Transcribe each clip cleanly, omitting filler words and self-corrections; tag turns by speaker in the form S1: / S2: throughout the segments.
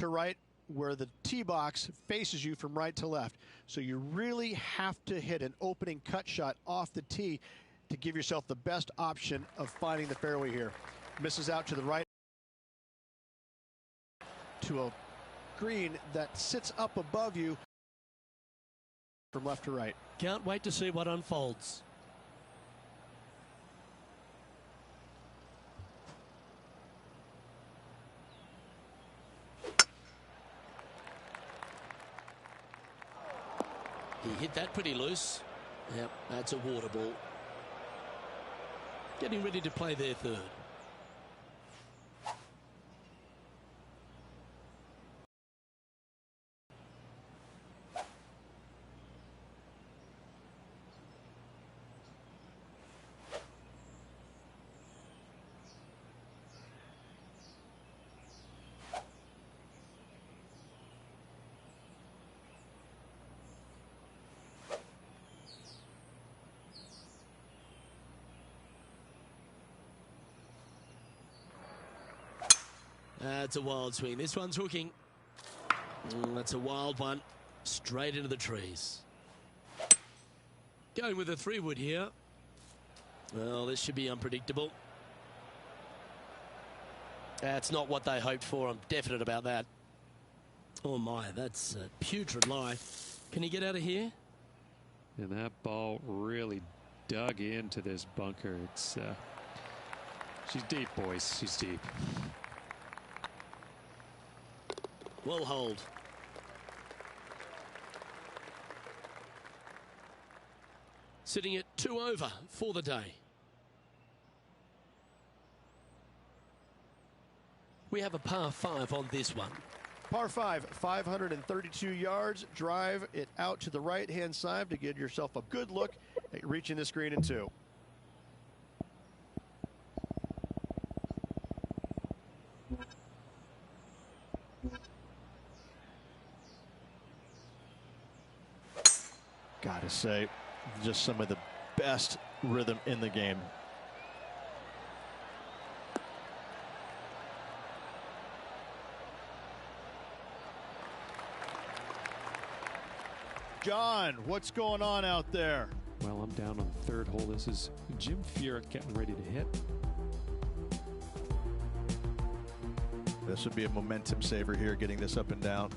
S1: to right, where the tee box faces you from right to left. So you really have to hit an opening cut shot off the tee to give yourself the best option of finding the fairway here. Misses out to the right to a green that sits up above you from left to right.
S2: Can't wait to see what unfolds. He hit that pretty loose. Yep, that's a water ball. Getting ready to play their third. That's a wild swing. This one's hooking. That's a wild one. Straight into the trees. Going with a 3-wood here. Well, this should be unpredictable. That's not what they hoped for. I'm definite about that. Oh my, that's a putrid lie. Can he get out of here?
S3: And that ball really dug into this bunker. It's she's deep, boys. She's deep.
S2: Well hold. Sitting at 2 over for the day. We have a par 5 on this one.
S1: Par 5, 532 yards. Drive it out to the right-hand side to give yourself a good look at reaching this green in 2. Gotta say, just some of the best rhythm in the game. John, what's going on out there?
S3: Well, I'm down on the 3rd hole. This is Jim Furyk getting ready to hit.
S1: This would be a momentum saver here, getting this up and down.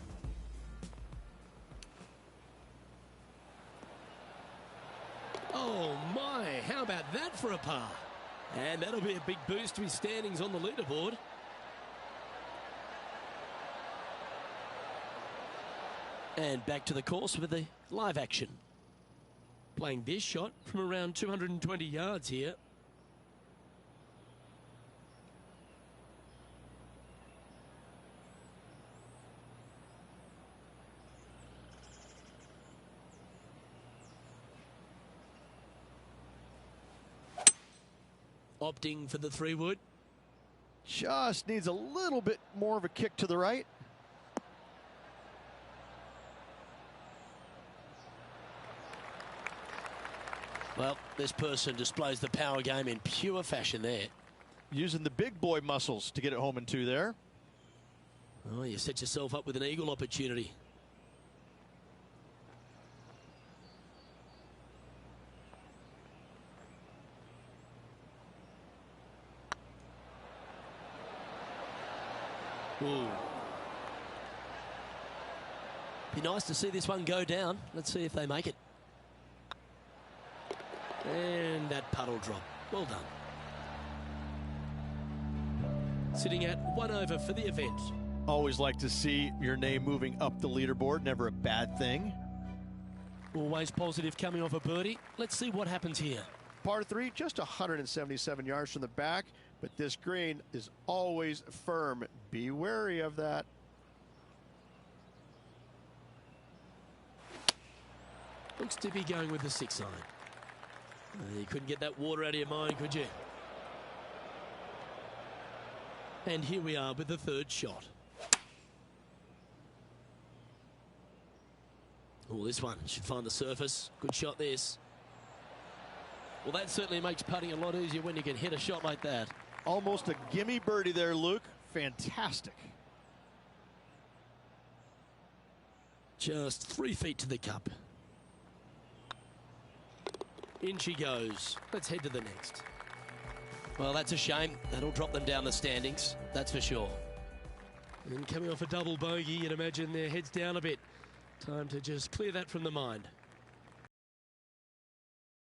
S2: Oh my, how about that for a par? And that'll be a big boost to his standings on the leaderboard. And back to the course with the live action. Playing this shot from around 220 yards here. Opting for the 3-wood.
S1: Just needs a little bit more of a kick to the right.
S2: Well, this person displays the power game in pure fashion there.
S1: Using the big boy muscles to get it home in 2 there.
S2: Oh, you set yourself up with an eagle opportunity. Ooh. Be nice to see this one go down. Let's see if they make it. And that puddle drop. Well done. Sitting at 1 over for the event.
S1: Always like to see your name moving up the leaderboard. Never a bad thing.
S2: Always positive coming off a birdie. Let's see what happens here.
S1: Par 3, just 177 yards from the back, but this green is always firm. Be wary of that.
S2: Looks to be going with the 6-iron. You couldn't get that water out of your mind, could you? And here we are with the 3rd shot. Oh, this one should find the surface. Good shot, this. Well, that certainly makes putting a lot easier when you can hit a shot like that.
S1: Almost a gimme birdie there, Luke. Fantastic.
S2: Just 3 feet to the cup. In she goes. Let's head to the next. Well, that's a shame. That'll drop them down the standings, that's for sure. And coming off a double bogey, you'd imagine their heads down a bit. Time to just clear that from the mind.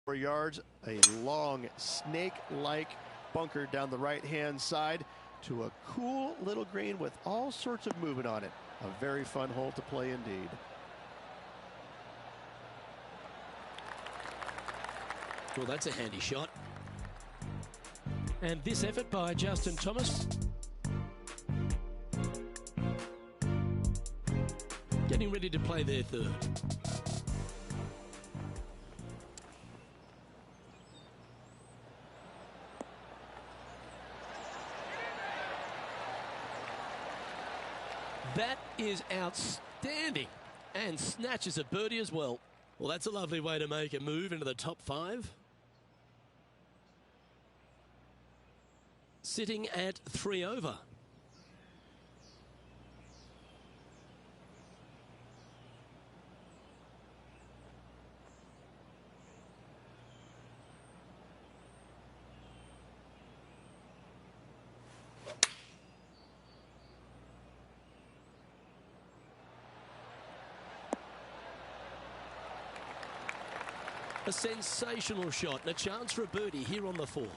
S1: 4 yards, a long snake-like bunker down the right-hand side to a cool little green with all sorts of movement on it. A very fun hole to play indeed.
S2: Well, that's a handy shot. And this effort by Justin Thomas. Getting ready to play their third. That is outstanding. And snatches a birdie as well. Well, that's a lovely way to make a move into the top 5. Sitting at 3 over. A sensational shot and a chance for a birdie here on the 4th.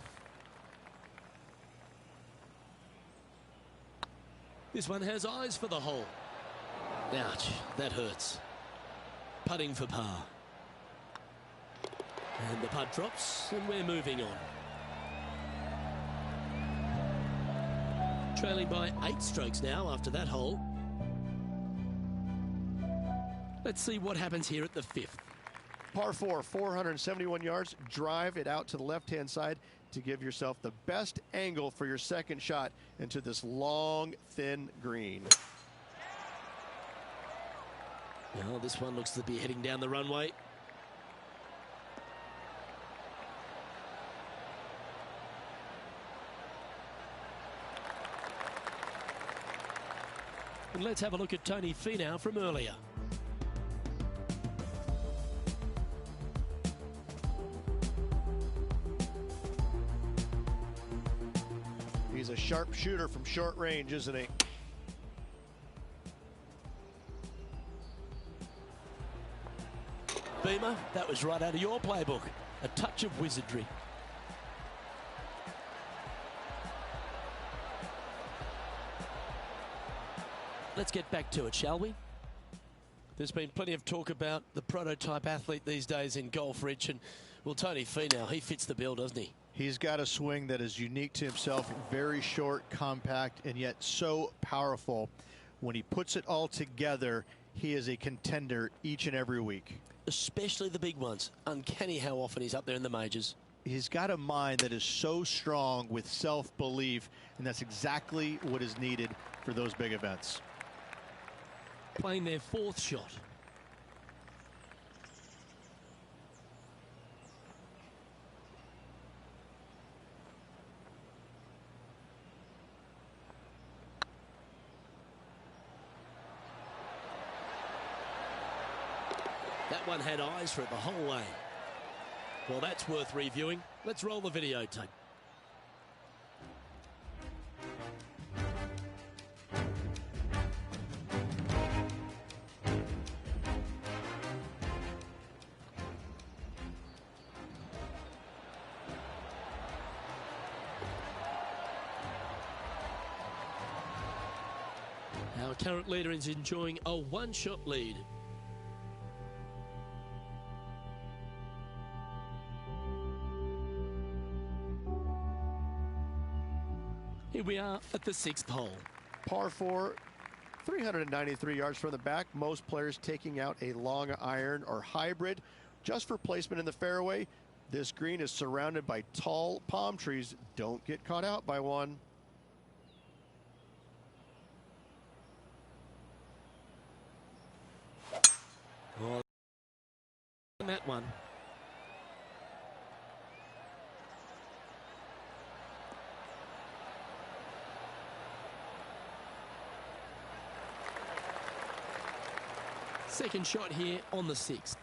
S2: This one has eyes for the hole. Ouch, that hurts. Putting for par. And the putt drops and we're moving on. Trailing by 8 strokes now after that hole. Let's see what happens here at the 5th.
S1: Par 4, 471 yards. Drive it out to the left-hand side to give yourself the best angle for your second shot into this long, thin green.
S2: Well, this one looks to be heading down the runway. And let's have a look at Tony Finau from earlier.
S1: He's a sharp shooter from short range, isn't he?
S2: Beamer, that was right out of your playbook. A touch of wizardry. Let's get back to it, shall we? There's been plenty of talk about the prototype athlete these days in golf, Rich, and well, Tony Finau, he fits the bill, doesn't he?
S1: He's got a swing that is unique to himself, very short, compact, and yet so powerful. When he puts it all together, he is a contender each and every week.
S2: Especially the big ones. Uncanny how often he's up there in the majors.
S1: He's got a mind that is so strong with self-belief, and that's exactly what is needed for those big events.
S2: Playing their 4th shot. That one had eyes for it the whole way. Well, that's worth reviewing. Let's roll the videotape. Our current leader is enjoying a 1-shot lead. Here we are at the 6th hole.
S1: Par 4, 393 yards from the back. Most players taking out a long iron or hybrid just for placement in the fairway. This green is surrounded by tall palm trees. Don't get caught out by one.
S2: Oh, that one. Second shot here on the 6th.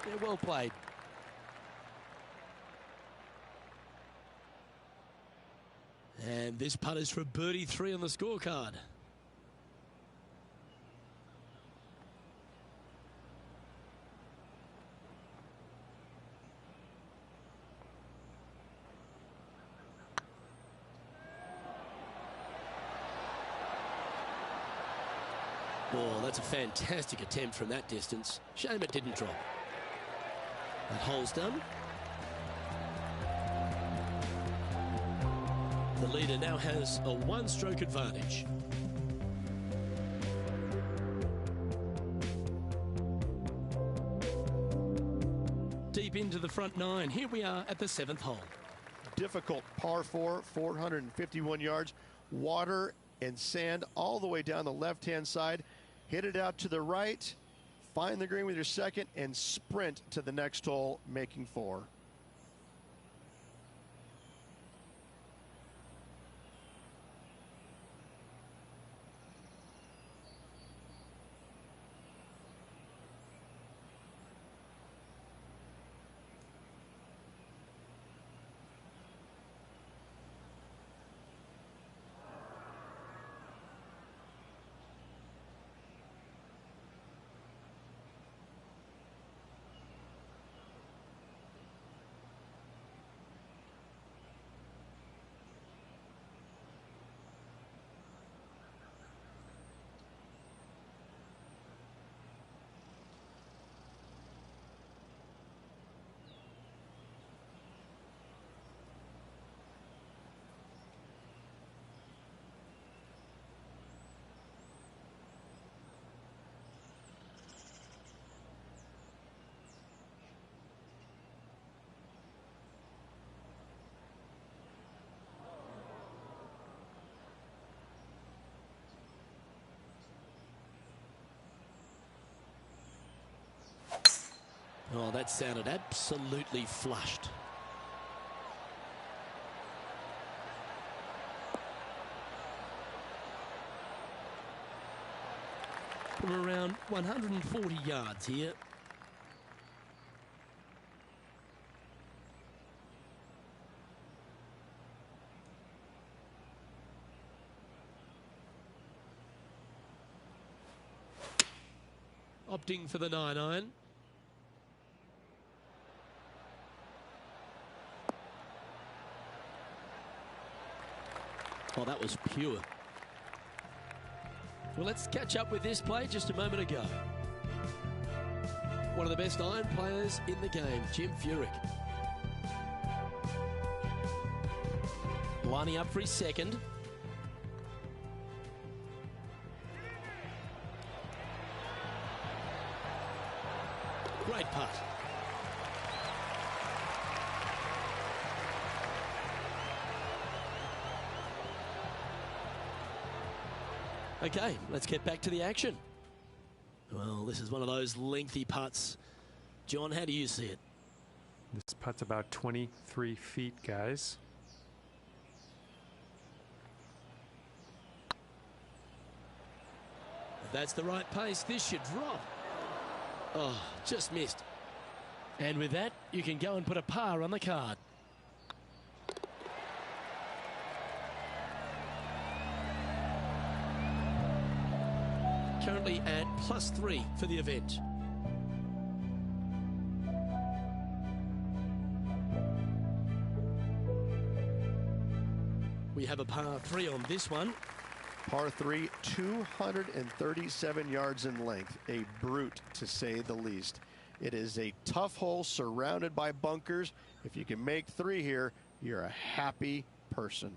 S2: Yeah, well played. And this putt is for birdie 3 on the scorecard. Oh, that's a fantastic attempt from that distance. Shame it didn't drop. That hole's done. The leader now has a 1-stroke advantage. Deep into the front 9. Here we are at the 7th hole.
S1: Difficult par 4, 451 yards. Water and sand all the way down the left-hand side. Hit it out to the right. Find the green with your second and sprint to the next hole, making 4.
S2: Oh, that sounded absolutely flushed. From around 140 yards here. Opting for the 9-iron. Oh, that was pure. Well, let's catch up with this play just a moment ago. One of the best iron players in the game, Jim Furyk. Lining up for his second. Great putt. Okay, let's get back to the action. Well, this is one of those lengthy putts. John, how do you see it?
S3: This putt's about 23 feet, guys.
S2: If that's the right pace, this should drop. Oh, just missed. And with that, you can go and put a par on the card. Currently at +3 for the event. We have a par 3 on this one.
S1: Par 3, 237 yards in length. A brute, to say the least. It is a tough hole surrounded by bunkers. If you can make 3 here, you're a happy person.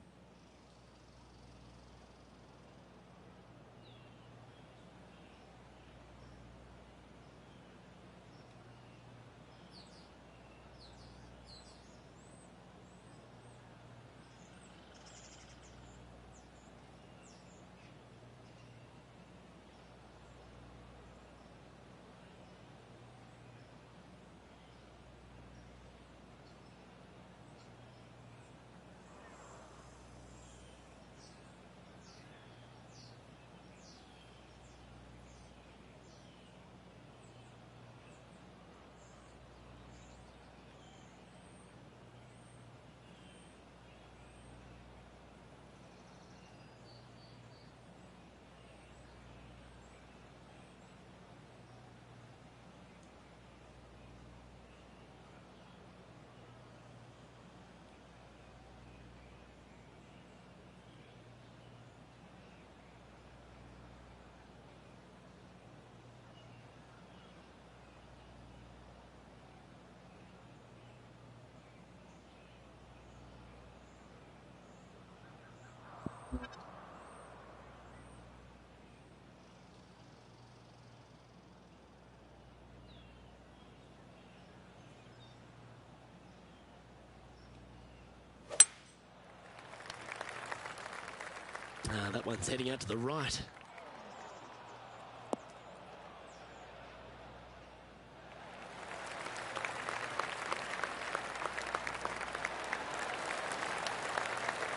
S2: That one's heading out to the right.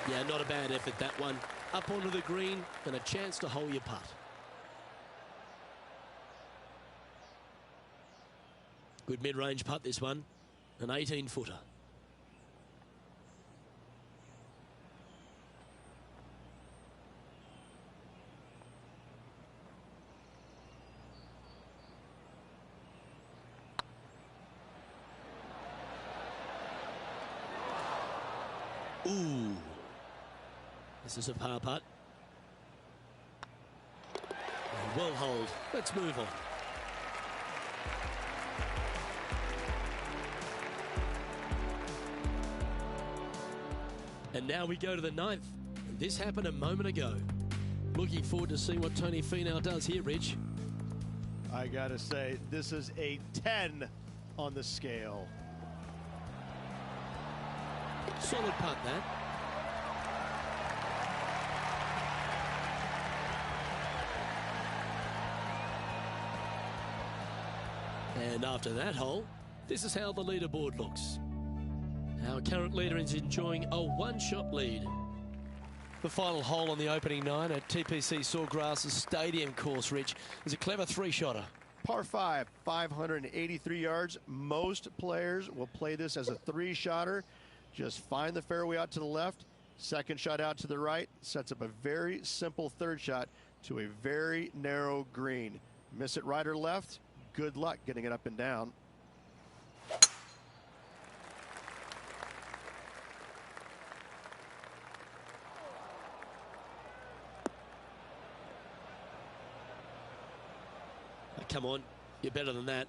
S2: Yeah, not a bad effort, that one. Up onto the green and a chance to hole your putt. Good mid-range putt, this one. An 18-footer. Ooh. This is a par putt. Well hold. Let's move on. And now we go to the 9th. This happened a moment ago. Looking forward to seeing what Tony Finau does here, Rich.
S1: I gotta say, this is a 10 on the scale.
S2: Solid putt, that. And after that hole, this is how the leaderboard looks. Our current leader is enjoying a one-shot lead. The final hole on the opening 9 at TPC Sawgrass Stadium course, Rich, is a clever three-shotter.
S1: Par 5, 583 yards. Most players will play this as a three-shotter. Just find the fairway out to the left, second shot out to the right, sets up a very simple third shot to a very narrow green. Miss it right or left, good luck getting it up and down.
S2: Come on, you're better than that.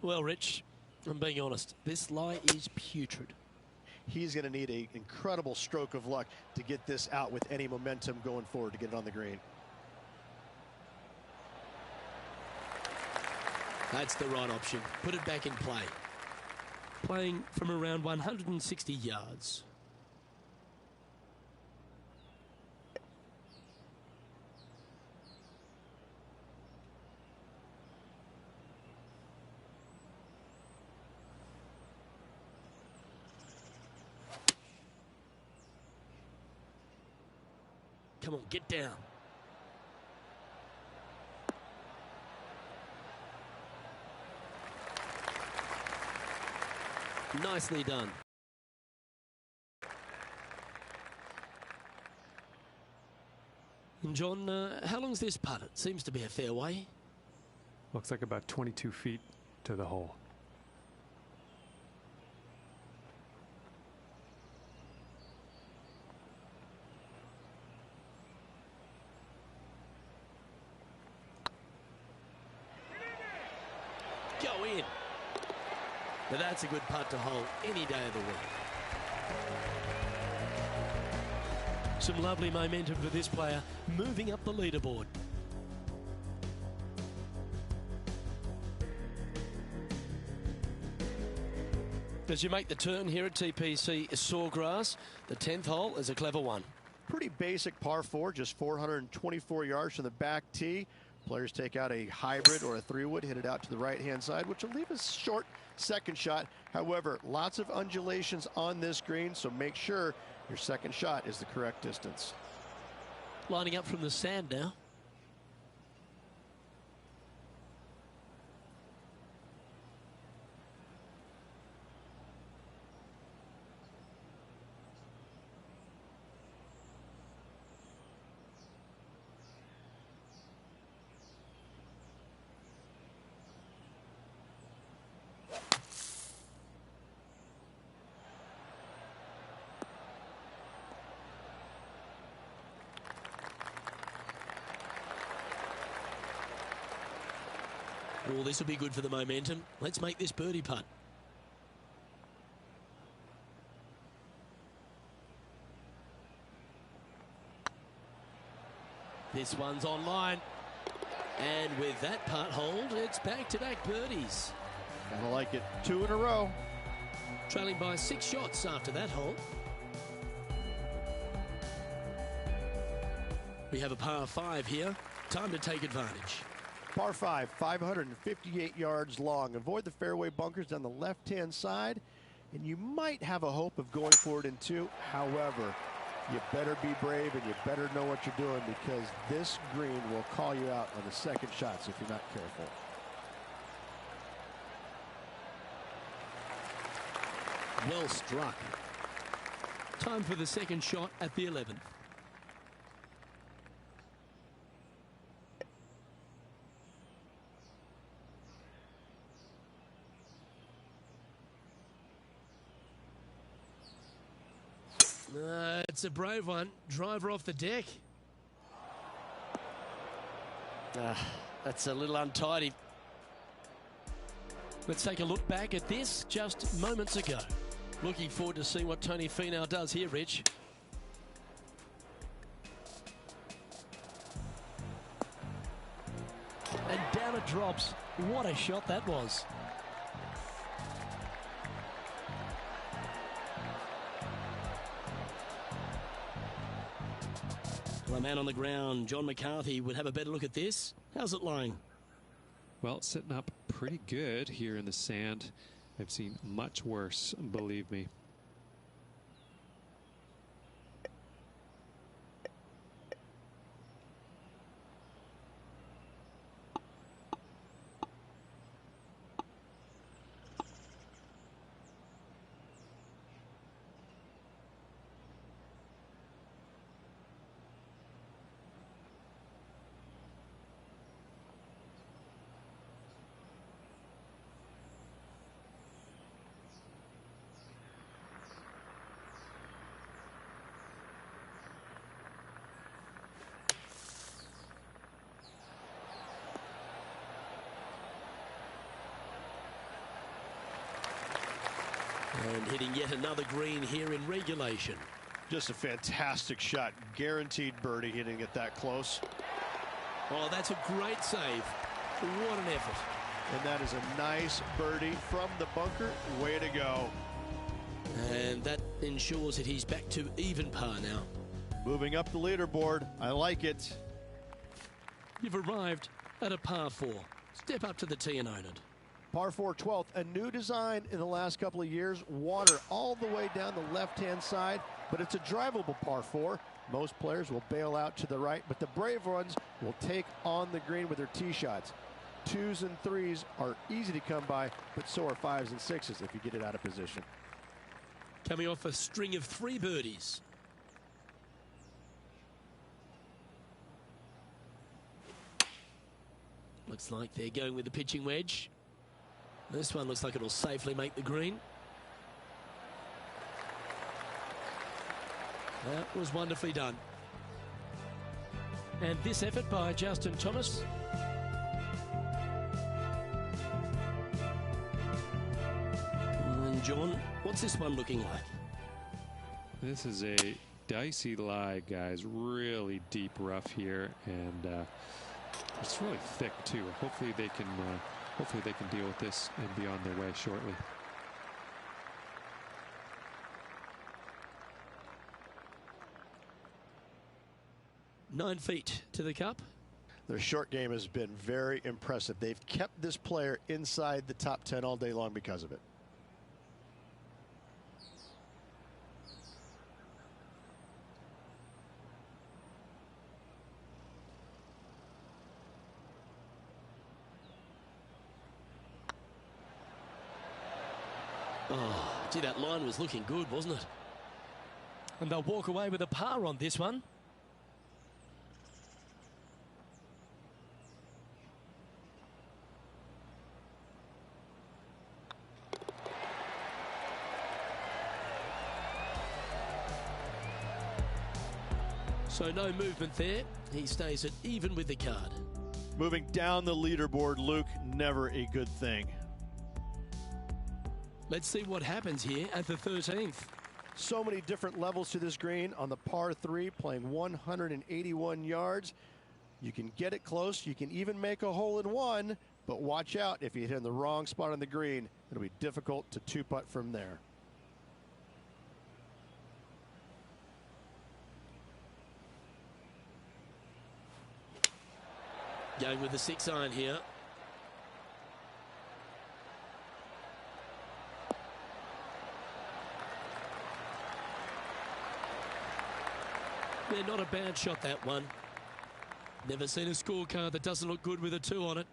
S2: Well, Rich, I'm being honest, this lie is putrid.
S1: He's going to need an incredible stroke of luck to get this out with any momentum going forward to get it on the green.
S2: That's the right option. Put it back in play. Playing from around 160 yards. Come on, get down. Nicely done. And John, how long's this putt? It seems to be a fair way.
S3: Looks like about 22 feet to the hole.
S2: Go in. Now that's a good putt to hole any day of the week. Some lovely momentum for this player, moving up the leaderboard. As you make the turn here at TPC Sawgrass, the 10th hole is a clever one.
S1: Pretty basic par 4, just 424 yards from the back tee. Players take out a hybrid or a 3-wood, hit it out to the right-hand side, which will leave a short second shot. However, lots of undulations on this green, so make sure your second shot is the correct distance.
S2: Lining up from the sand now. Oh, this will be good for the momentum. Let's make this birdie putt. This one's online. And with that putt hold, it's back-to-back birdies.
S1: Kinda like it. 2 in a row.
S2: Trailing by 6 shots after that hole. We have a par 5 here. Time to take advantage.
S1: Par 5, 558 yards long. Avoid the fairway bunkers down the left-hand side, and you might have a hope of going for it in 2. However, you better be brave and you better know what you're doing, because this green will call you out on the second shots if you're not careful.
S2: Well struck. Time for the second shot at the 11th. It's a brave one. Driver off the deck. That's a little untidy. Let's take a look back at this just moments ago. Looking forward to seeing what Tony Finau does here, Rich. And down it drops. What a shot that was. Well, a man on the ground, John McCarthy, would have a better look at this. How's it lying?
S3: Well, sitting up pretty good here in the sand. I've seen much worse, believe me.
S2: And hitting yet another green here in regulation.
S1: Just a fantastic shot. Guaranteed birdie hitting it that close.
S2: Oh, that's a great save. What an effort.
S1: And that is a nice birdie from the bunker. Way to go.
S2: And that ensures that he's back to even par now.
S1: Moving up the leaderboard. I like it.
S2: You've arrived at a par 4. Step up to the tee and own it.
S1: Par 4 12th, a new design in the last couple of years. Water all the way down the left-hand side, but it's a drivable par 4. Most players will bail out to the right, but the brave ones will take on the green with their tee shots. 2s and 3s are easy to come by, but so are 5s and 6s if you get it out of position.
S2: Coming off a string of 3 birdies. Looks like they're going with the pitching wedge. This one looks like it'll safely make the green. That was wonderfully done. And this effort by Justin Thomas. And John, what's this one looking like?
S3: This is a dicey lie, guys. Really deep rough here, and it's really thick too. Hopefully they can deal with this and be on their way shortly.
S2: Nine feet to the cup.
S1: Their short game has been very impressive. They've kept this player inside the top 10 all day long because of it.
S2: Oh, gee, that line was looking good, wasn't it? And they'll walk away with a par on this one. So no movement there. He stays at even with the card.
S1: Moving down the leaderboard, Luke, never a good thing.
S2: Let's see what happens here at the 13th.
S1: So many different levels to this green on the par 3, playing 181 yards. You can get it close. You can even make a hole in one, but watch out if you hit in the wrong spot on the green. It'll be difficult to two-putt from there.
S2: Going with the 6-iron here. Yeah, not a bad shot, that one. Never seen a scorecard that doesn't look good with a 2 on it.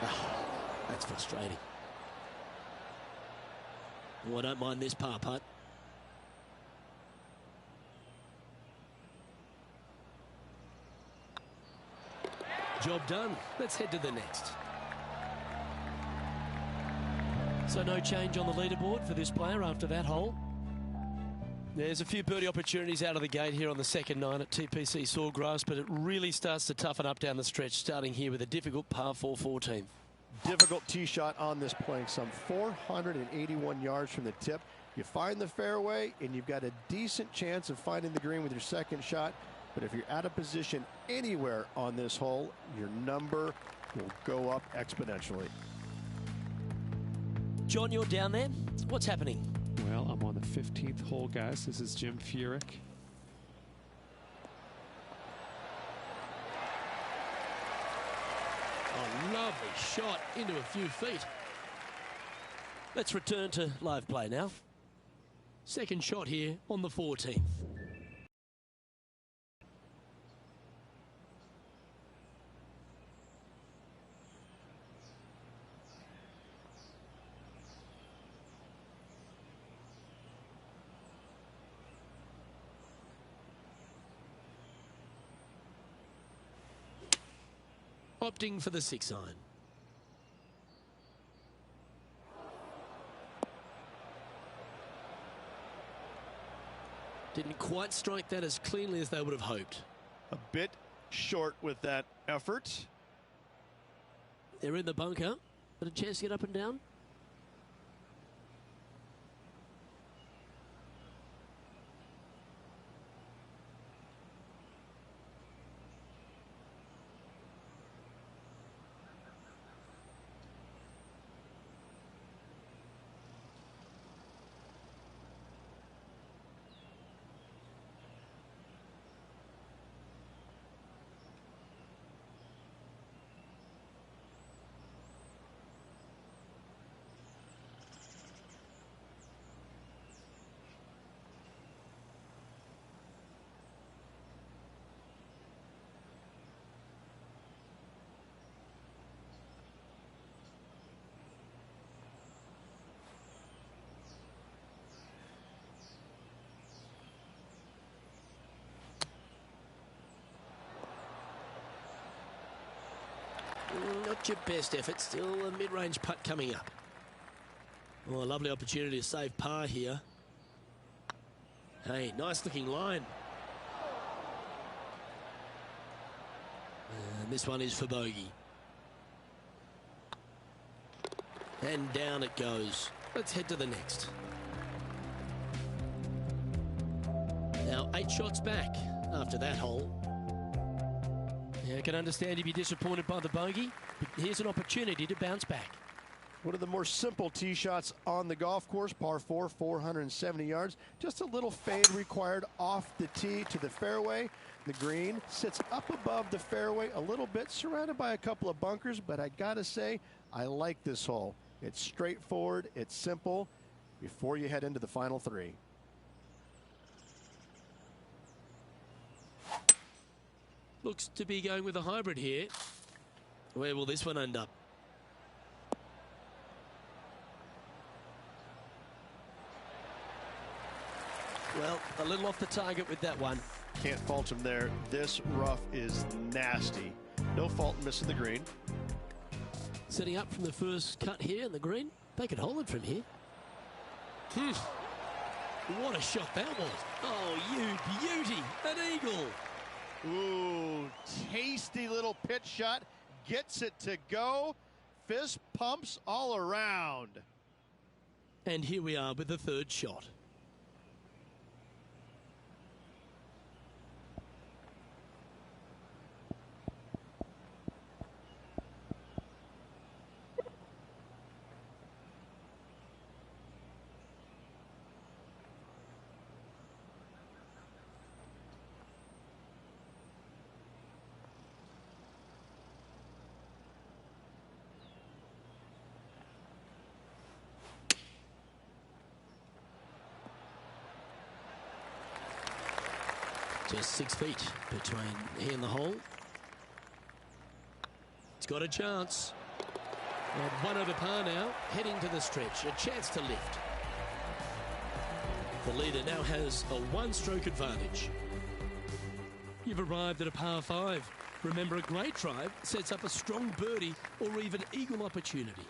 S2: Oh, that's frustrating. Oh, I don't mind this par putt. Job done. Let's head to the next. So no change on the leaderboard for this player after that hole. There's a few birdie opportunities out of the gate here on the second 9 at TPC Sawgrass, but it really starts to toughen up down the stretch, starting here with a difficult par 4 14th.
S1: Difficult tee shot on this playing some 481 yards from the tip. You find the fairway and you've got a decent chance of finding the green with your second shot, but if you're out of position anywhere on this hole, your number will go up exponentially.
S2: John, you're down there. What's happening?
S3: Well, I'm on the 15th hole, guys. This is Jim Furyk.
S2: Oh, lovely shot into a few feet. Let's return to live play now. Second shot here on the 14th. Opting for the 6-iron. Didn't quite strike that as cleanly as they would have hoped.
S1: A bit short with that effort.
S2: They're in the bunker, but a chance to get up and down. Not your best effort, still a mid-range putt coming up. Oh, a lovely opportunity to save par here. Hey, nice looking line. And this one is for bogey. And down it goes. Let's head to the next. Now 8 shots back after that hole. Yeah, I can understand if you're disappointed by the bogey, but here's an opportunity to bounce back.
S1: One of the more simple tee shots on the golf course, par 4, 470 yards. Just a little fade required off the tee to the fairway. The green sits up above the fairway a little bit, surrounded by a couple of bunkers, but I gotta say, I like this hole. It's straightforward, it's simple, before you head into the final 3.
S2: Looks to be going with a hybrid here. Where will this one end up? Well, a little off the target with that one.
S1: Can't fault him there. This rough is nasty. No fault in missing the green.
S2: Setting up from the first cut here in the green. They could hold it from here. What a shot that was. Oh, you beauty. An eagle.
S1: Ooh, tasty little pitch shot. Gets it to go. Fist pumps all around.
S2: And here we are with the third shot. Just 6 feet between he and the hole. It's got a chance. And 1 over par now, heading to the stretch. A chance to lift. The leader now has a 1-stroke advantage. You've arrived at a par 5. Remember, a great drive sets up a strong birdie or even eagle opportunity.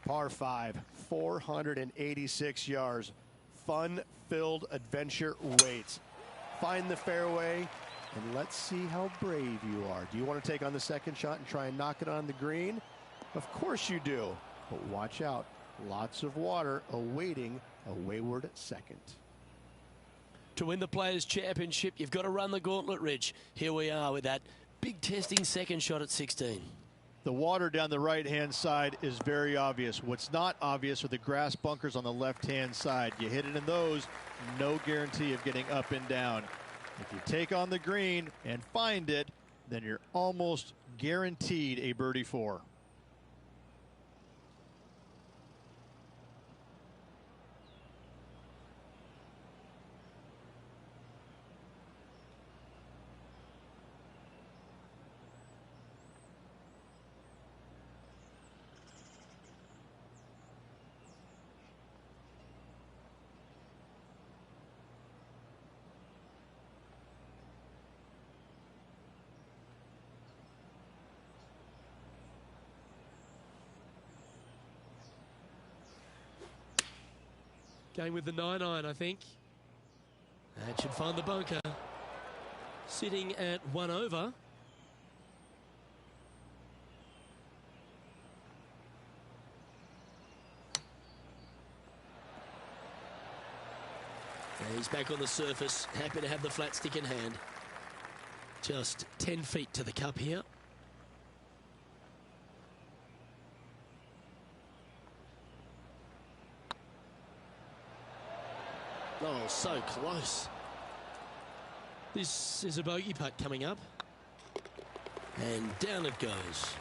S1: Par 5, 486 yards. Fun-filled adventure waits. Find the fairway, and let's see how brave you are. Do you want to take on the second shot and try and knock it on the green? Of course you do, but watch out. Lots of water awaiting a wayward second.
S2: To win the Players' Championship, you've got to run the gauntlet, Rich. Here we are with that big testing second shot at 16.
S1: The water down the right-hand side is very obvious. What's not obvious are the grass bunkers on the left-hand side. You hit it in those, no guarantee of getting up and down. If you take on the green and find it, then you're almost guaranteed a birdie 4.
S2: Going with the 9-iron, I think. That should find the bunker. Sitting at 1 over. And he's back on the surface. Happy to have the flat stick in hand. Just 10 feet to the cup here. Oh, so close. This is a bogey putt coming up. And down it goes.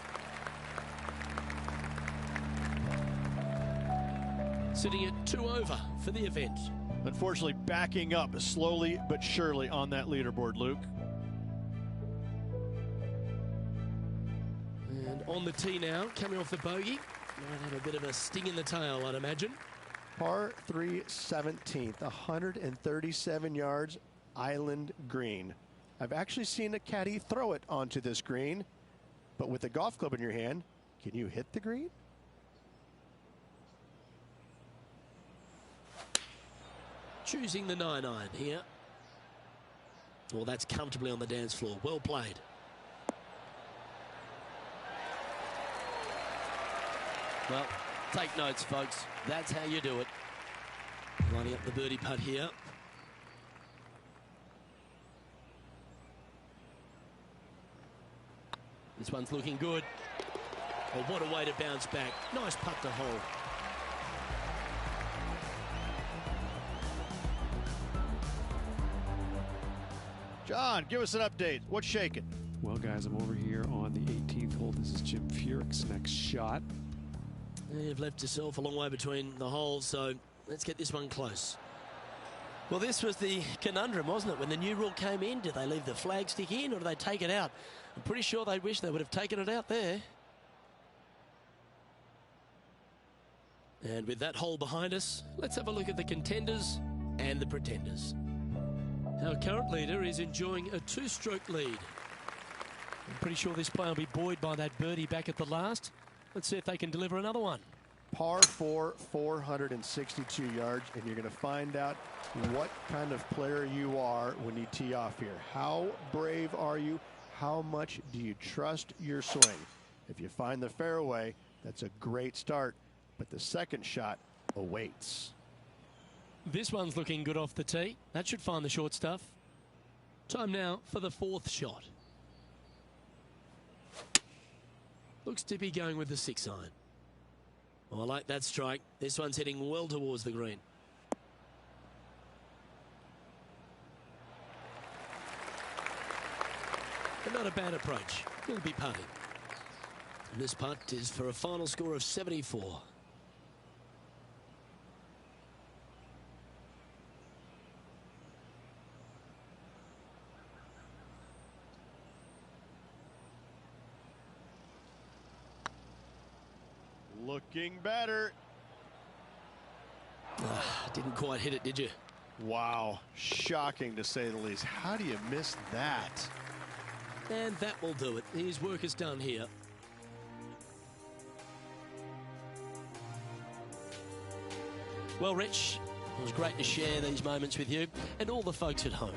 S2: Sitting at 2 over for the event.
S1: Unfortunately, backing up slowly but surely on that leaderboard, Luke.
S2: And on the tee now, coming off the bogey. Might have a bit of a sting in the tail, I'd imagine.
S1: Par 3 17th, 137 yards, island green. I've actually seen a caddy throw it onto this green, but with a golf club in your hand, can you hit the green?
S2: Choosing the 9-iron here. Well, that's comfortably on the dance floor. Well played. Well, take notes, folks. That's how you do it. Lining up the birdie putt here. This one's looking good. Oh, what a way to bounce back. Nice putt to hole.
S1: John, give us an update. What's shaking?
S3: Well, guys, I'm over here on the 18th hole. This is Jim Furyk's next shot.
S2: You've left yourself a long way between the holes, so let's get this one close. Well, this was the conundrum, wasn't it? When the new rule came in, did they leave the flag stick in or did they take it out? I'm pretty sure they wish they would have taken it out there. And with that hole behind us, let's have a look at the contenders and the pretenders. Our current leader is enjoying a 2-stroke lead. I'm pretty sure this player will be buoyed by that birdie back at the last. Let's see if they can deliver another one.
S1: Par 4, 462 yards, and you're going to find out what kind of player you are when you tee off here. How brave are you? How much do you trust your swing? If you find the fairway, that's a great start, but the second shot awaits.
S2: This one's looking good off the tee. That should find the short stuff. Time now for the fourth shot. Looks to be going with the 6-iron. Oh, I like that strike. This one's heading well towards the green. But not a bad approach. He'll be putting. And this putt is for a final score of 74.
S1: Looking better.
S2: Didn't quite hit it, did you?
S1: Wow, shocking to say the least. How do you miss that?
S2: And that will do it. His work is done here. Well, Rich, it was great to share these moments with you and all the folks at home.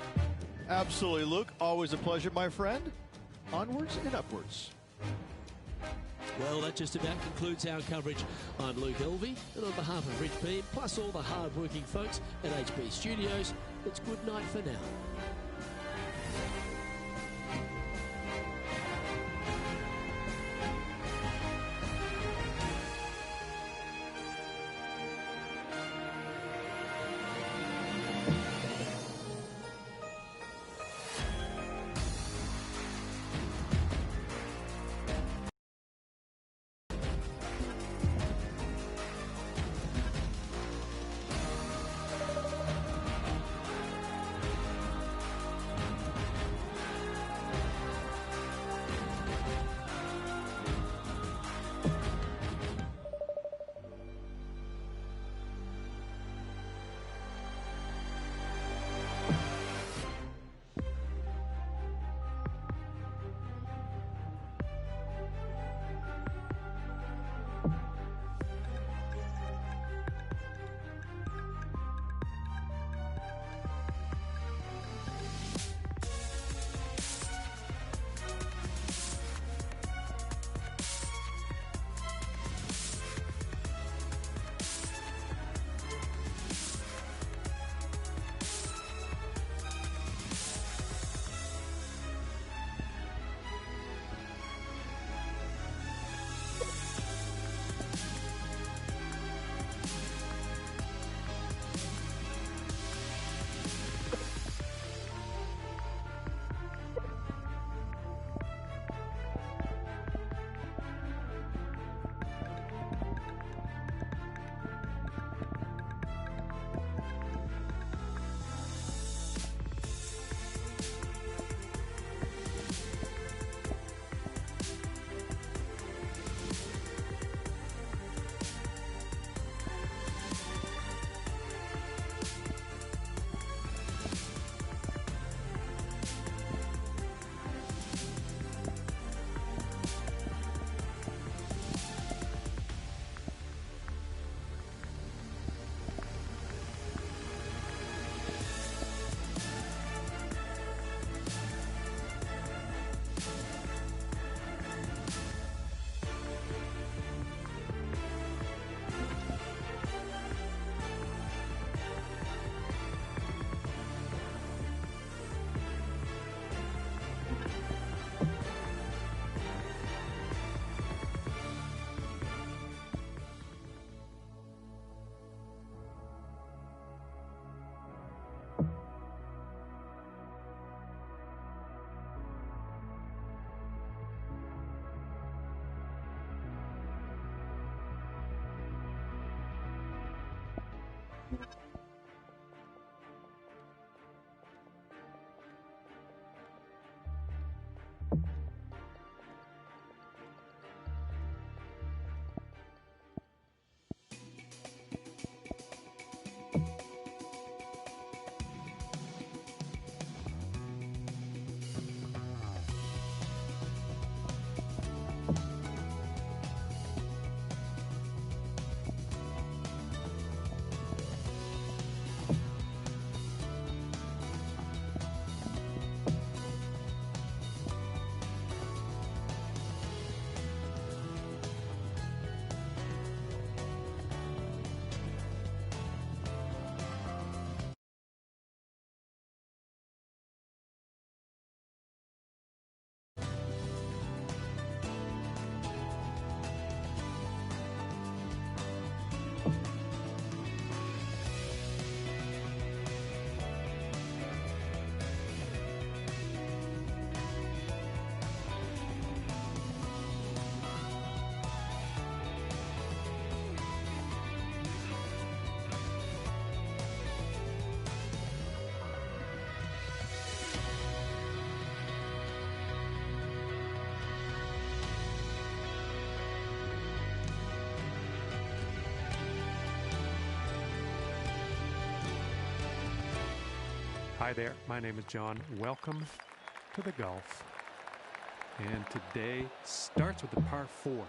S1: Absolutely, Luke. Always a pleasure, my friend. Onwards and upwards.
S2: Well, that just about concludes our coverage. I'm Luke Elvey, and on behalf of Rich Beam, plus all the hard-working folks at HB Studios, it's good night for now.
S4: Hi there, my name is John. Welcome to the golf. And today starts with the par 4.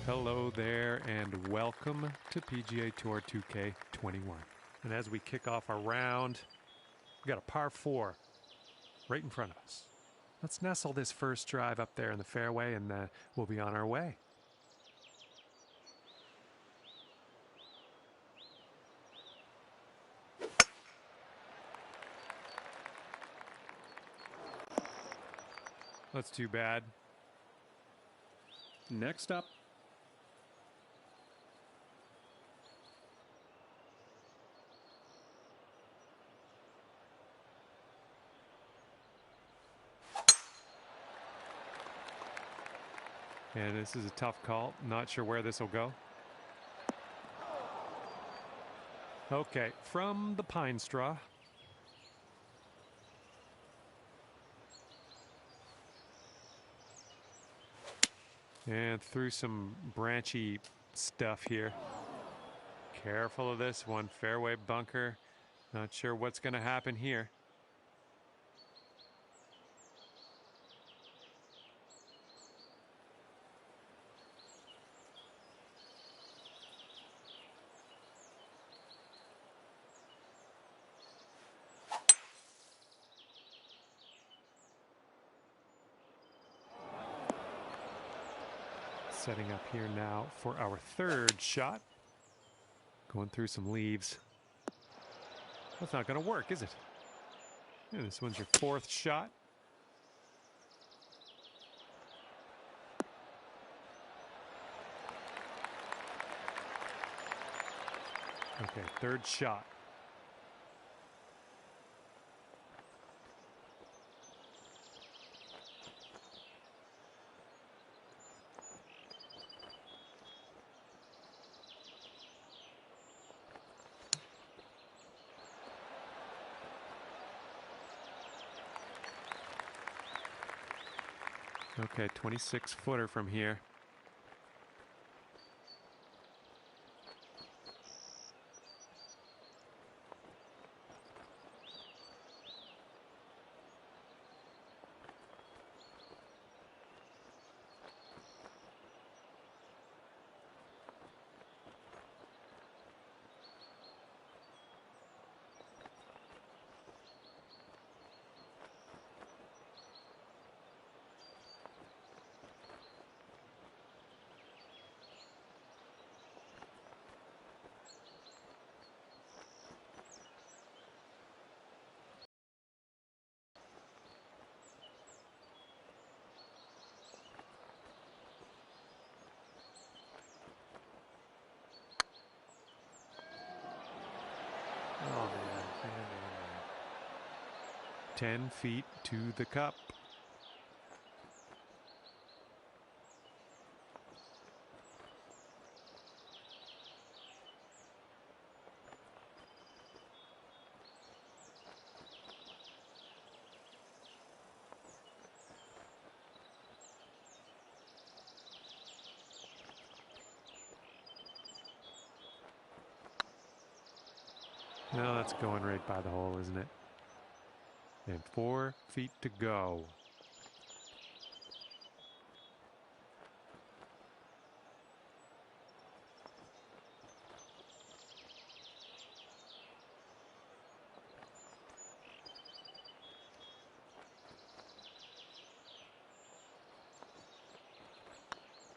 S4: Hello there and welcome to PGA Tour 2K21. And as we kick off our round, we got a par 4 right in front of us. Let's nestle this first drive up there in the fairway and we'll be on our way. That's too bad. Next up. And this is a tough call. Not sure where this will go. Okay, from the pine straw. And through some branchy stuff here. Careful of this one. Fairway bunker. Not sure what's going to happen here. Setting up here now for our third shot. Going through some leaves. That's not going to work, is it? Yeah, this one's your fourth shot. Okay, third shot. Okay, 26-footer from here. 10 feet to the cup. Well, that's going right by the hole, isn't it? And 4 feet to go.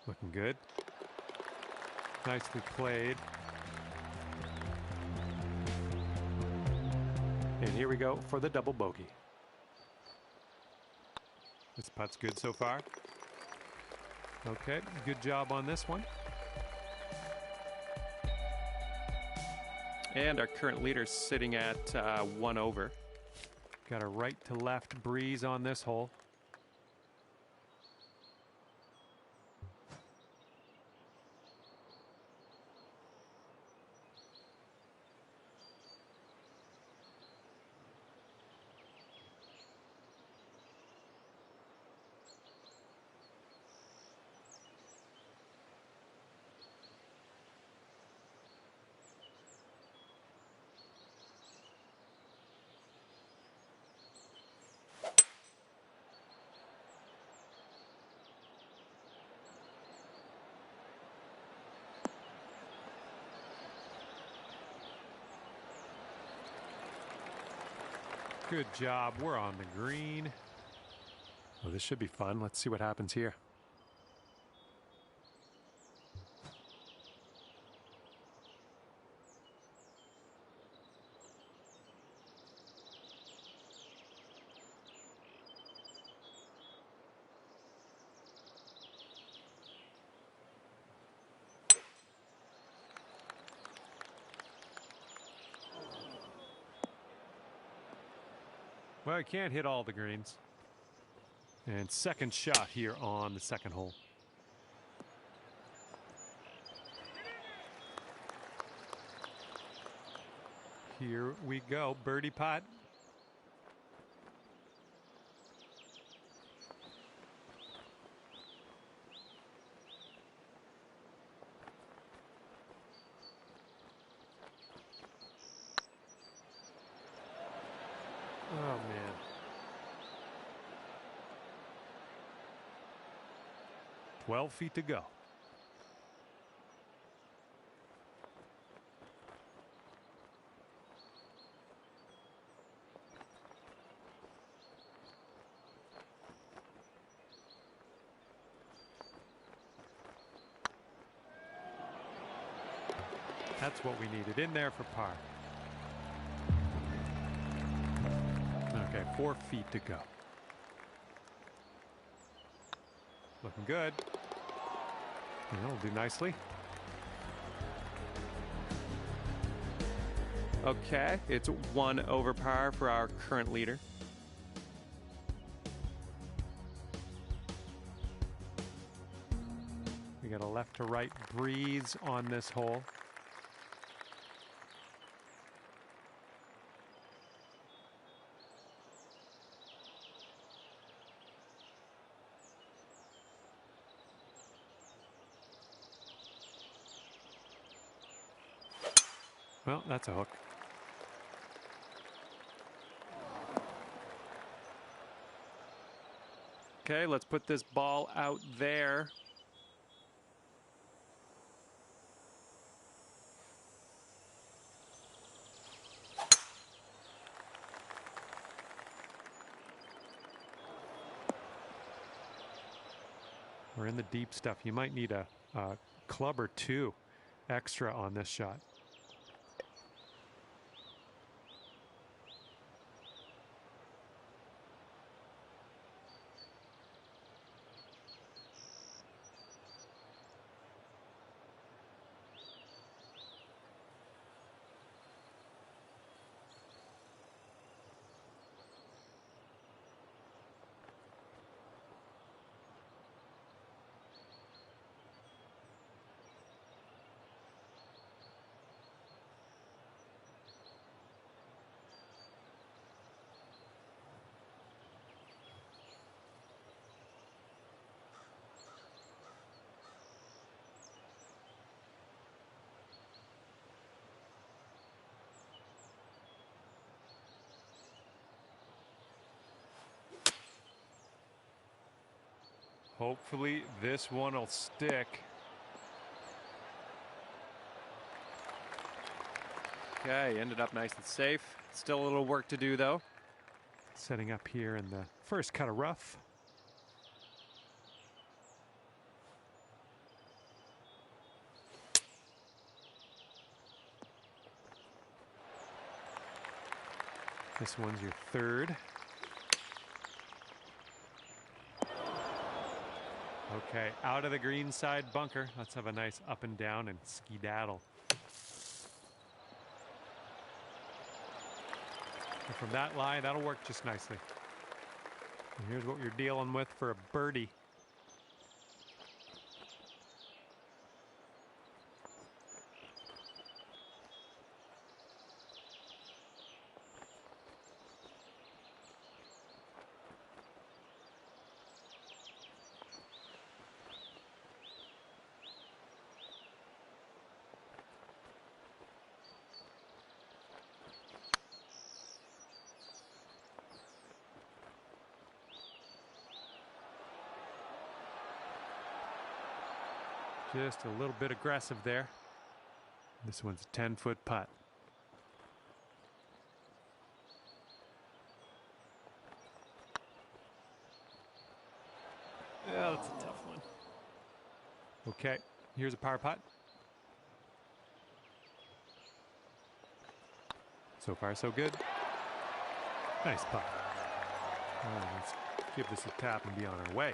S4: Looking good. Nicely played. And here we go for the double bogey. This putt's good so far. Okay, good job on this one.
S3: And our current leader's sitting at 1 over.
S4: Got a right to left breeze on this hole. Good job. We're on the green. Well, this should be fun. Let's see what happens here. Well, I can't hit all the greens. And second shot here on the second hole. Here we go, birdie putt. Oh, man. "12 feet to go." That's what we needed in there for par. Okay, 4 feet to go. Looking good. That'll do nicely.
S3: Okay, it's 1 over par for our current leader.
S4: We got a left to right breeze on this hole. Well, that's a hook.
S3: Okay, let's put this ball out there.
S4: We're in the deep stuff. You might need a club or two extra on this shot. Hopefully this one will stick.
S5: Okay, ended up nice and safe. Still a little work to do though.
S4: Setting up here in the first cut of rough. This one's your third. Okay, out of the green side bunker. Let's have a nice up and down and skedaddle. And from that lie, that'll work just nicely. And here's what you're dealing with for a birdie. Just a little bit aggressive there. This one's a 10-foot putt.
S5: Yeah, that's a tough one.
S4: Okay, here's a par putt. So far, so good. Nice putt. Oh, let's give this a tap and be on our way.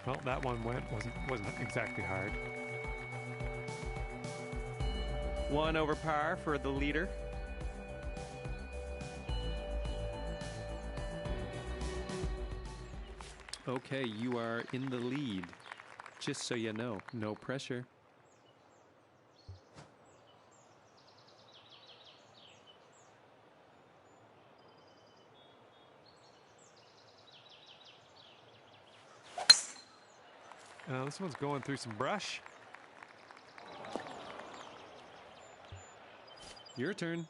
S4: Well, that one wasn't exactly hard.
S5: 1 over par for the leader. Okay, you are in the lead. Just so you know, no pressure.
S4: This one's going through some brush.
S5: Your turn.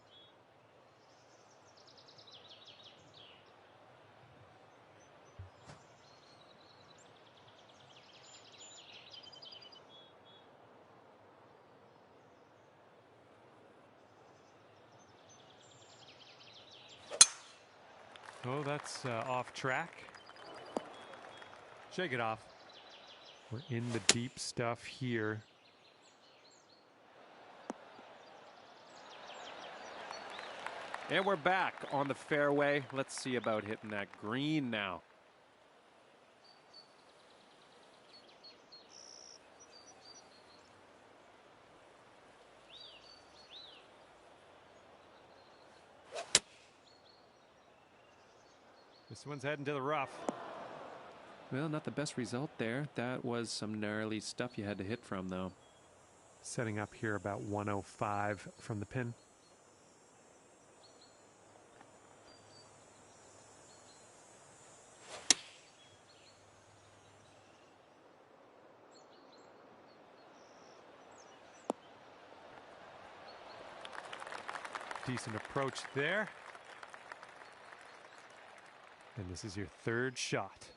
S4: Oh, that's off track. Shake it off. We're in the deep stuff here.
S5: And we're back on the fairway. Let's see about hitting that green now.
S4: This one's heading to the rough.
S5: Well, not the best result there. That was some gnarly stuff you had to hit from, though.
S4: Setting up here about 105 from the pin. Decent approach there. And this is your third shot.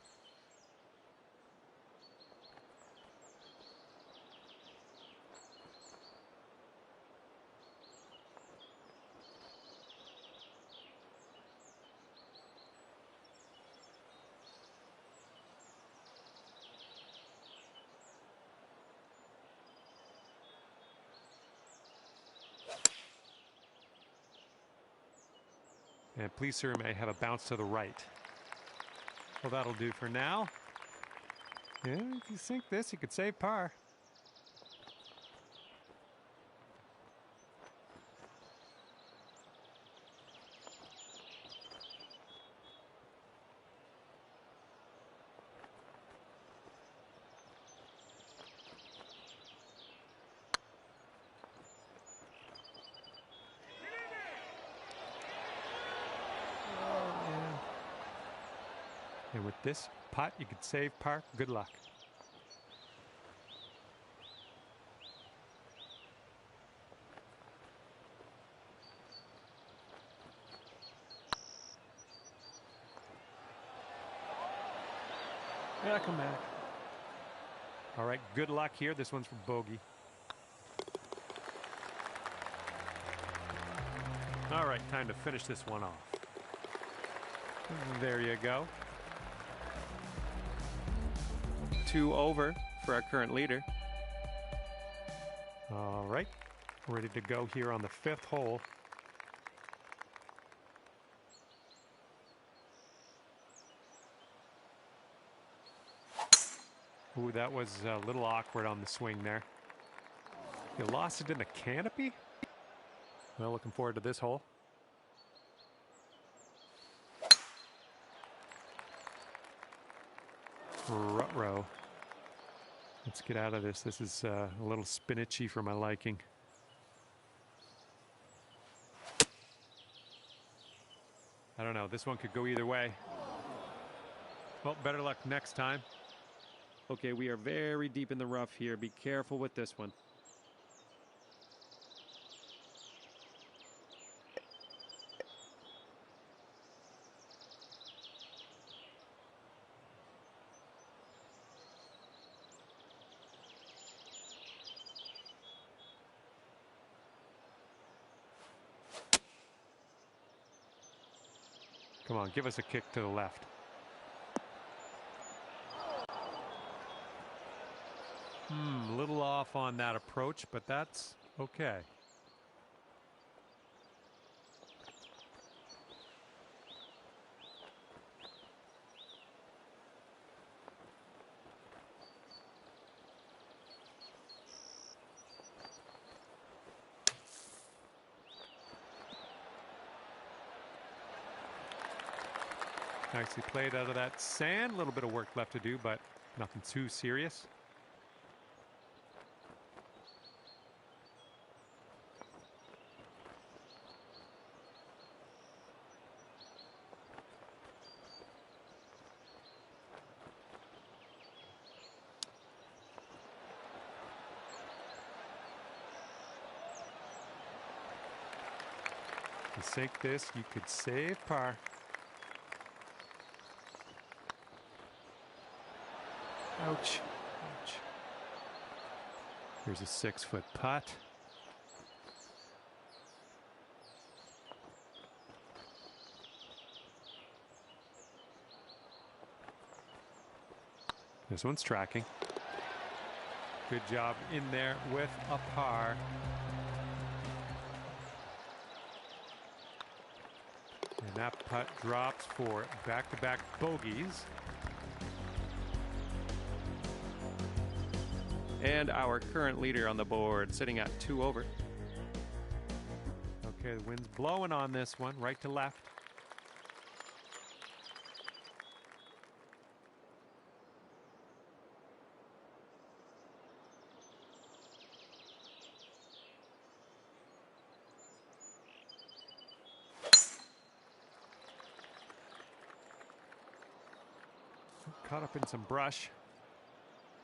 S4: And please, sir, may have a bounce to the right. Well, that'll do for now. Yeah, if you sink this, you could save par. And with this putt, you could save par. Good luck. Yeah, come back. All right, good luck here. This one's for bogey. All right, time to finish this one off. There you go.
S5: 2 over for our current leader.
S4: All right, ready to go here on the 5th hole. Ooh, that was a little awkward on the swing there. You lost it in the canopy? Well, looking forward to this hole. Ruh-roh. Let's get out of this. This is a little spinachy for my liking. I don't know. This one could go either way. Well, better luck next time.
S5: Okay, we are very deep in the rough here. Be careful with this one.
S4: Come on, give us a kick to the left. A little off on that approach, but that's okay. Nicely played out of that sand. A little bit of work left to do, but nothing too serious. To sink this, you could save par. Ouch. Ouch. Here's a 6-foot putt. This one's tracking. Good job in there with a par. And that putt drops for back-to-back bogeys.
S5: And our current leader on the board sitting at 2 over.
S4: Okay, the wind's blowing on this one, right to left. Caught up in some brush.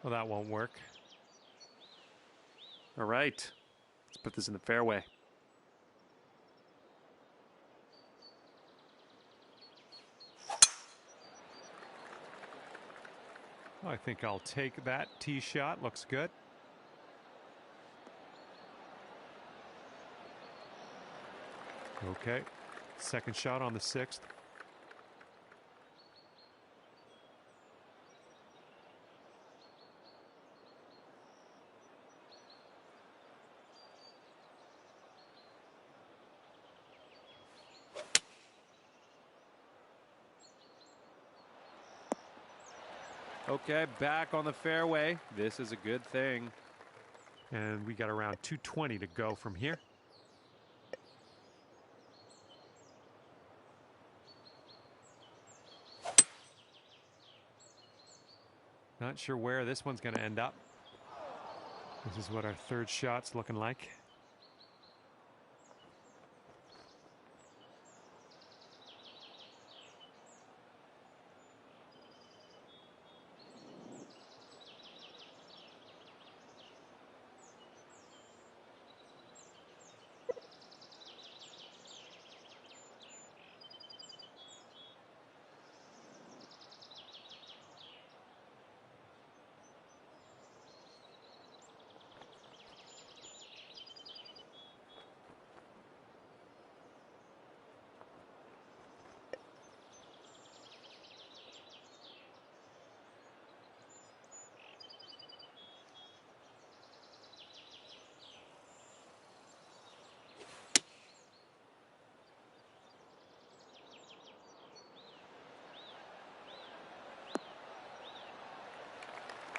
S4: Well, that won't work.
S5: All right, let's put this in the fairway.
S4: I think I'll take that tee shot. Looks good. Okay, second shot on the 6th.
S5: Okay, back on the fairway. This is a good thing.
S4: And we got around 220 to go from here. Not sure where this one's going to end up. This is what our 3rd shot's looking like.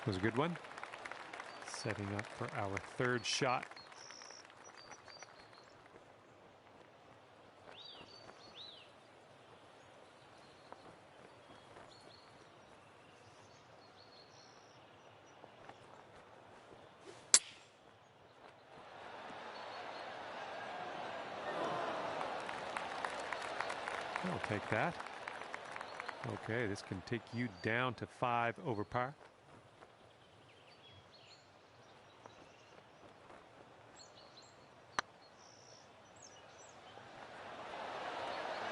S4: Was a good one. Setting up for our third shot. I'll take that. Okay, this can take you down to 5 over par.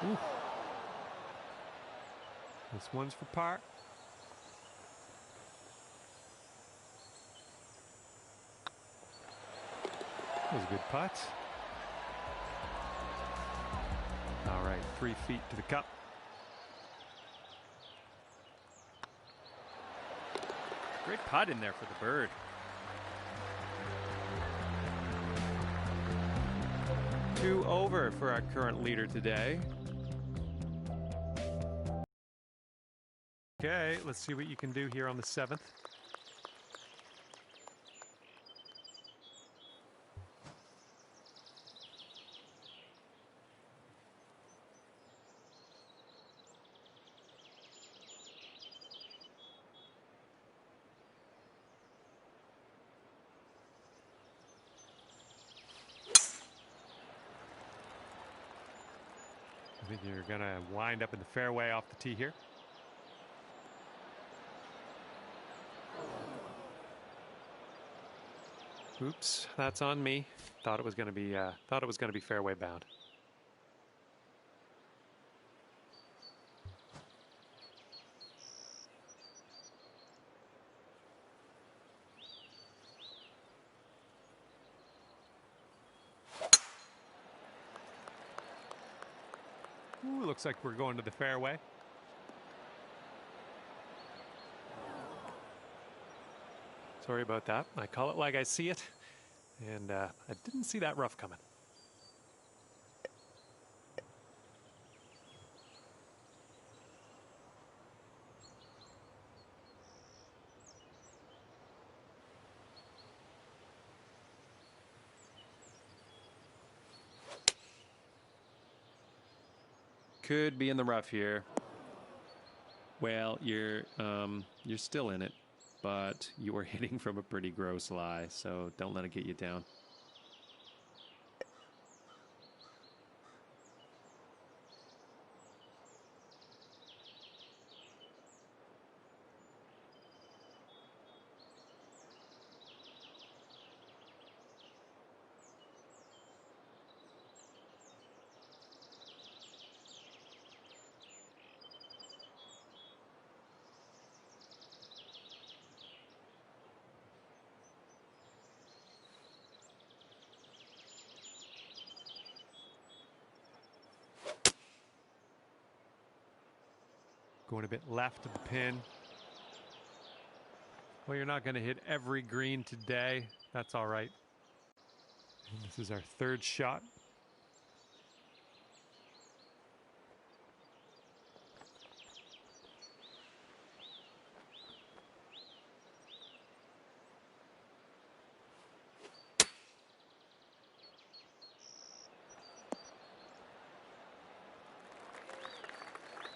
S4: Ooh. This one's for par. That was a good putt. All right, 3 feet to the cup.
S5: Great putt in there for the bird. Two over for our current leader today.
S4: Okay, let's see what you can do here on the 7th. I think you're going to wind up in the fairway off the tee here. Oops, that's on me. Thought it was going to be fairway bound. Ooh, looks like we're going to the fairway. Sorry about that. I call it like I see it, and I didn't see that rough coming.
S5: Could be in the rough here.
S3: Well, you're still in it, but you are hitting from a pretty gross lie, so don't let it get you down.
S4: Going a bit left of the pin. Well, you're not going to hit every green today. That's all right. And this is our third shot.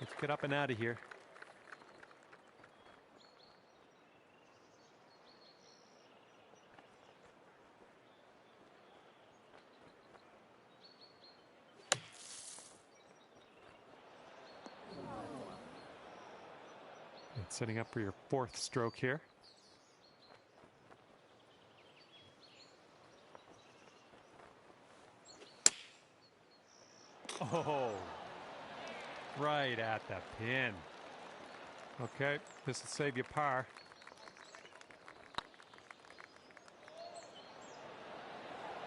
S4: Let's get up and out of here. And setting up for your 4th stroke here. Oh, right at the pin. Okay, this will save you par.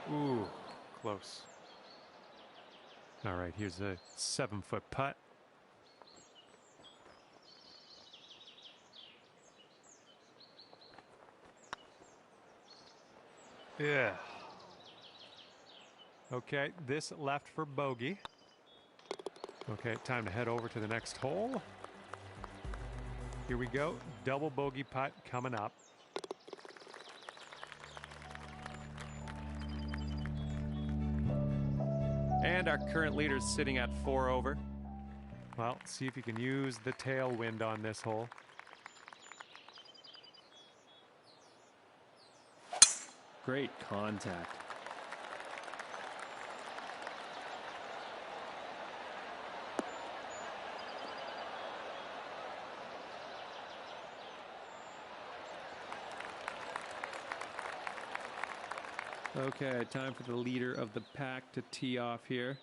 S4: Ooh, close. All right, here's a 7-foot putt. Yeah. Okay, this left for bogey. Okay, time to head over to the next hole. Here we go. Double bogey putt coming up.
S5: And our current leader's sitting at 4 over.
S4: Well, see if you can use the tailwind on this hole.
S5: Great contact. Okay, time for the leader of the pack to tee off here.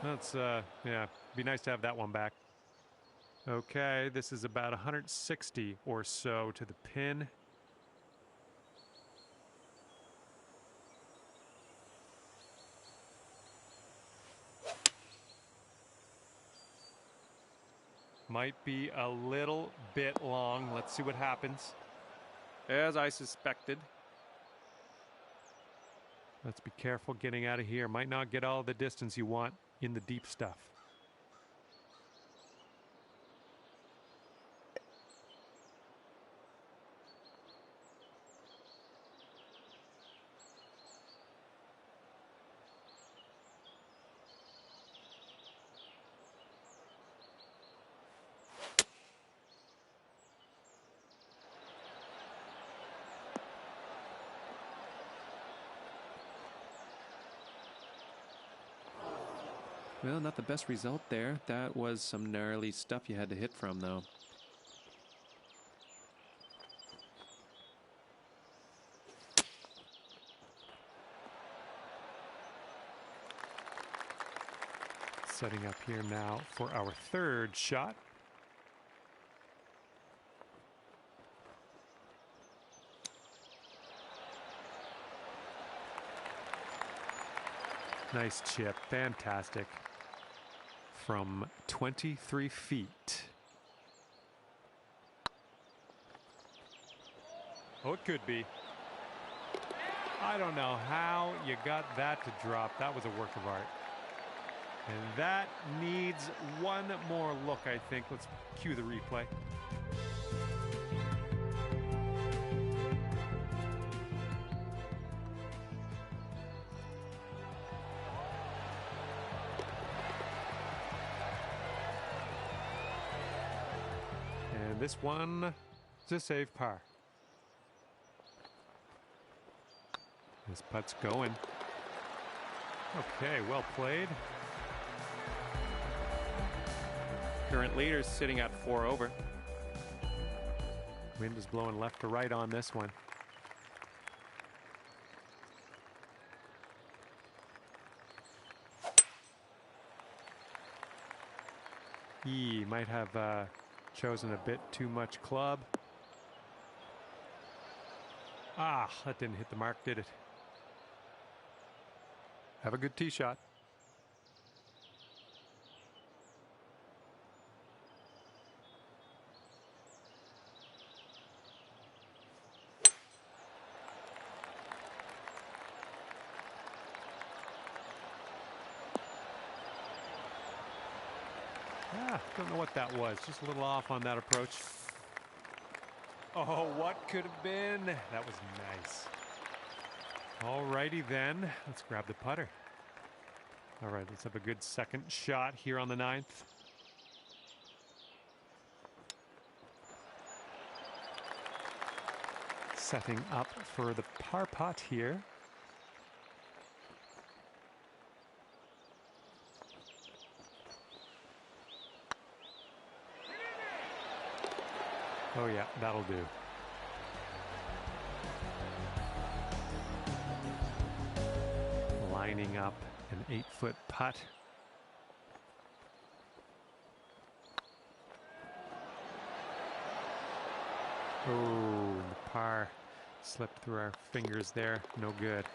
S4: That's, yeah, be nice to have that one back. Okay, this is about 160 or so to the pin. Might be a little bit long. Let's see what happens.
S5: As I suspected.
S4: Let's be careful getting out of here. Might not get all the distance you want in the deep stuff.
S5: Well, not the best result there. That was some gnarly stuff you had to hit from, though.
S4: Setting up here now for our third shot. Nice chip, fantastic. From 23 feet. Oh, it could be. I don't know how you got that to drop. That was a work of art. And that needs one more look, I think. Let's cue the replay. And this one is a save par. This putt's going. Okay, well played.
S5: Current leader's sitting at 4 over.
S4: Wind is blowing left to right on this one. He might have chosen a bit too much club. Ah, that didn't hit the mark, did it? Have a good tee shot. Don't know what that was. Just a little off on that approach. Oh, what could have been? That was nice. All righty then. Let's grab the putter. All right, let's have a good second shot here on the 9th. Setting up for the par putt here. Oh yeah, that'll do. Lining up an 8-foot putt. Oh, and the par slipped through our fingers there. No good.